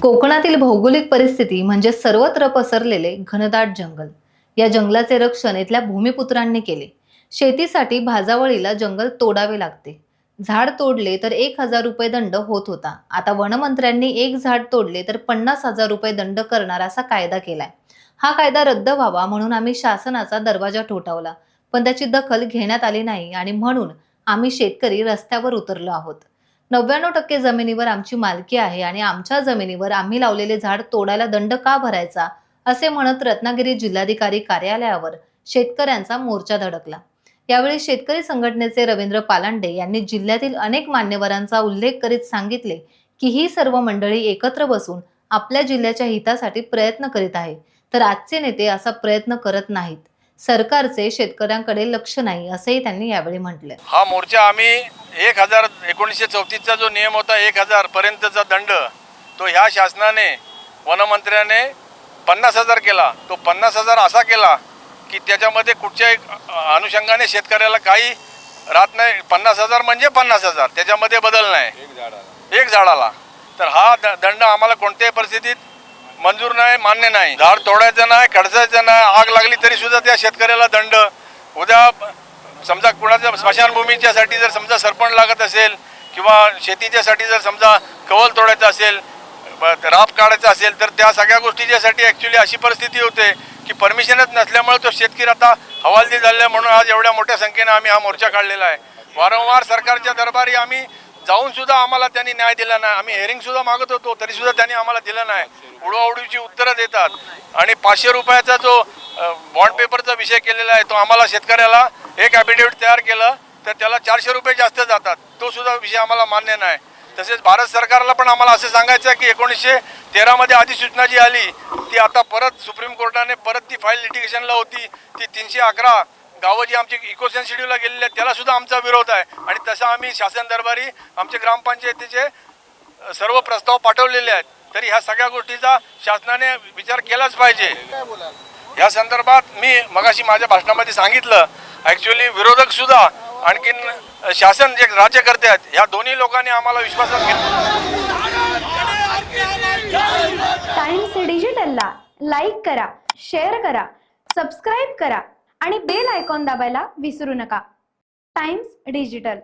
कोकणातील भौगोलिक परिस्थिती म्हणजे सर्वत्र पसरलेले घनदाट जंगल। या जंगलाचे रक्षण इथल्या भूमिपुत्रांनी केले। शेतीसाठी भाजावळीला जंगल तोडावे लागते। झाड तोडले तर 1,000 रुपये दंड होत होता। आता वनमंत्र्यांनी एक झाड तोडले तर 50,000 रुपये दंड करणार असा कायदा केलाय। हा कायदा रद्द व्हावा म्हणून आम्ही शासनाचा दरवाजा ठोठावला, पण त्याची दखल घेण्यात आली नाही आणि म्हणून आम्ही शेतकरी रस्त्यावर उतरलो आहोत। 99% जमिनीवर आमची मालकी आहे आणि आमच्या जमिनीवर आम्ही लावलेले झाड तोडायला दंड का भरायचा, असे म्हणत रत्नागिरी जिल्हाधिकारी कार्यालयावर शेतकऱ्यांचा मोर्चा धडकला। यावेळी शेतकरी संघटनेचे रवींद्र पालांडे यांनी जिल्ह्यातील अनेक मान्यवरांचा उल्लेख करीत सांगितले की ही सर्व मंडळी एकत्र बसून आपल्या जिल्ह्याच्या हितासाठी प्रयत्न करीत आहे, तर आजचे नेते असा प्रयत्न करत नाहीत। सरकारचे शेतकऱ्यांकडे लक्ष नाही, असेही त्यांनी यावेळी म्हटले। हा मोर्चा आम्ही 1934 चा जो नियम होता 1000 पर्यंतचा दंड, तो ह्या शासनाने वनमंत्र्याने 50,000 केला। तो 50,000 असा केला की त्याच्यामध्ये कुठच्याही अनुषंगाने शेतकऱ्याला काही राहत नाही। 50,000 म्हणजे 50,000, त्याच्यामध्ये बदल नाही एक झाडाला। तर हा दंड आम्हाला कोणत्याही परिस्थितीत मंजूर नाही, मान्य नाही। झाड तोडायचं नाही, खडसायचं नाही, आग लागली तरी सुद्धा त्या शेतकऱ्याला दंड। उद्या समजा कुणाच्या स्मशानभूमीच्यासाठी जर समजा सरपण लागत असेल किंवा शेतीच्यासाठी जर समजा कवल तोडायचं असेल, राब काढायचा असेल, तर त्या सगळ्या गोष्टीच्यासाठी ॲक्च्युली अशी परिस्थिती होते की परमिशनच नसल्यामुळे तो शेतकरी आता हवालदिल झाला। म्हणून आज एवढ्या मोठ्या संख्येने आम्ही हा मोर्चा काढलेला आहे। वारंवार सरकारच्या दरबारी आम्ही जाऊन सुद्धा आम्हाला त्यांनी न्याय दिला नाही। आम्ही हेअरिंग सुद्धा मागत होतो तरी सुद्धा त्यांनी आम्हाला दिलं नाही। उडवाउडवीची उत्तरं देतात आणि 500 रुपयाचा जो बॉन्ड पेपरचा विषय केलेला आहे, तो आम्हाला शेतकऱ्याला एक ॲफिडेविट तयार केलं तर त्याला 400 रुपये जास्त जातात, तो सुद्धा विषय आम्हाला मान्य नाही। तसेच भारत सरकारला पण आम्हाला असं सांगायचं आहे की 1913 मध्ये अधिसूचना जी आली ती आता परत सुप्रीम कोर्टाने परत ती फाईल लिटिगेशनला होती, ती 311 गावं जी आमची इको सेन्सिटिव्हला गेलेली आहेत त्याला सुद्धा आमचा विरोध आहे। आणि तसं आम्ही शासन दरबारी आमचे ग्रामपंचायतीचे सर्व प्रस्ताव पाठवलेले आहेत। तरी ह्या सगळ्या गोष्टीचा शासनाने विचार केलाच पाहिजे। या संदर्भात मी मगाशी माझ्या भाषणामध्ये सांगितलं, ॲक्च्युली विरोधक सुद्धा आणखीन शासन जे राज्यकर्ते आहेत, ह्या दोन्ही लोकांनी आम्हाला विश्वासात घेतलं। टाइम्स डिजिटलला लाईक करा, शेअर करा, सबस्क्राईब करा आणि बेल आयकॉन दाबायला विसरू नका। Times digital.